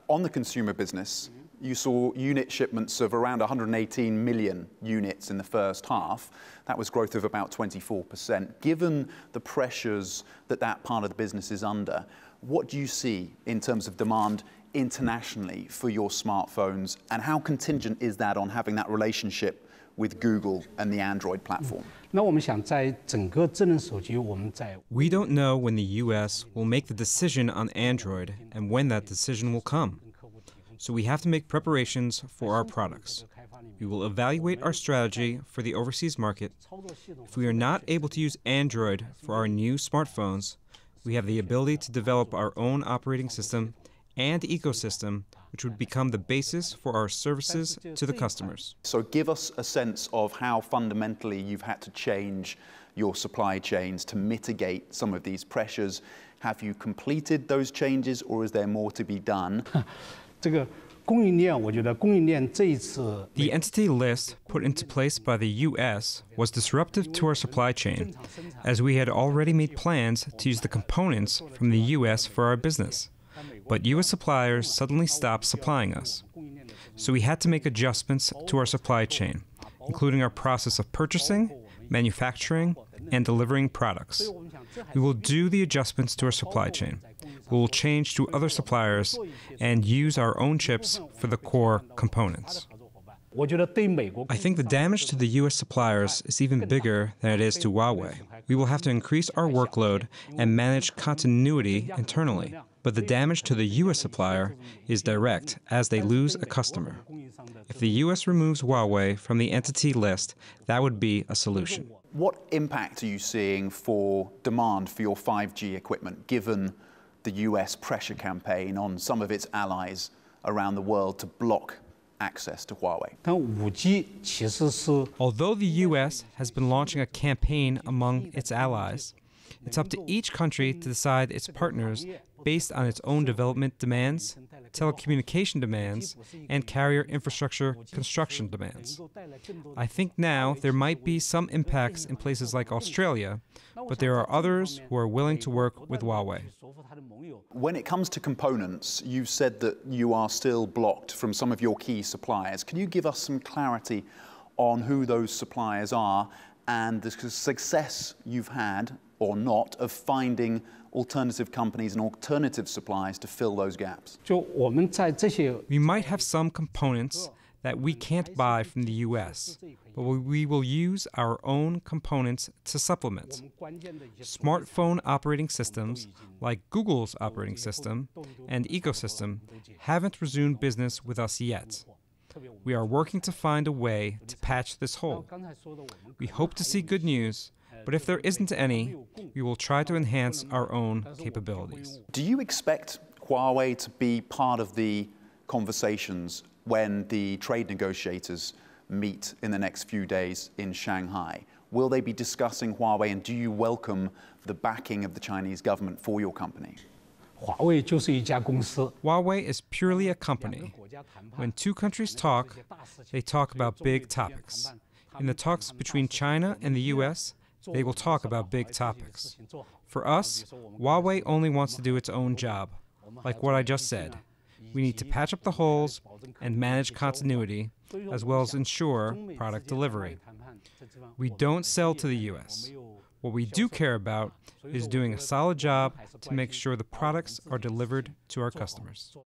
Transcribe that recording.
On the consumer business, you saw unit shipments of around 118 million units in the first half. That was growth of about 24%. Given the pressures that part of the business is under, what do you see in terms of demand internationally for your smartphones, and how contingent is that on having that relationship with Google and the Android platform? We don't know when the US will make the decision on Android and when that decision will come. So we have to make preparations for our products. We will evaluate our strategy for the overseas market. If we are not able to use Android for our new smartphones, we have the ability to develop our own operating system and ecosystem, which would become the basis for our services to the customers. So give us a sense of how fundamentally you've had to change your supply chains to mitigate some of these pressures. Have you completed those changes, or is there more to be done? The entity list put into place by the US was disruptive to our supply chain, as we had already made plans to use the components from the US for our business. But US suppliers suddenly stopped supplying us. So we had to make adjustments to our supply chain, including our process of purchasing, manufacturing, and delivering products. We will do the adjustments to our supply chain. We will change to other suppliers and use our own chips for the core components. I think the damage to the US suppliers is even bigger than it is to Huawei. We will have to increase our workload and manage continuity internally. But the damage to the US supplier is direct, as they lose a customer. If the US removes Huawei from the entity list, that would be a solution. What impact are you seeing for demand for your 5G equipment, given the US pressure campaign on some of its allies around the world to block access to Huawei? Although the US has been launching a campaign among its allies, it's up to each country to decide its partners based on its own development demands, telecommunication demands, and carrier infrastructure construction demands. I think now there might be some impacts in places like Australia, but there are others who are willing to work with Huawei. When it comes to components, you've said that you are still blocked from some of your key suppliers. Can you give us some clarity on who those suppliers are and the success you've had or not of finding alternative companies and alternative supplies to fill those gaps? We might have some components that we can't buy from the US, but we will use our own components to supplement. Smartphone operating systems, like Google's operating system and ecosystem, haven't resumed business with us yet. We are working to find a way to patch this hole. We hope to see good news, but if there isn't any, we will try to enhance our own capabilities. Do you expect Huawei to be part of the conversations when the trade negotiators meet in the next few days in Shanghai? Will they be discussing Huawei, and do you welcome the backing of the Chinese government for your company? Huawei is purely a company. When two countries talk, they talk about big topics. In the talks between China and the US, they will talk about big topics. For us, Huawei only wants to do its own job. Like what I just said, we need to patch up the holes and manage continuity, as well as ensure product delivery. We don't sell to the US. What we do care about is doing a solid job to make sure the products are delivered to our customers.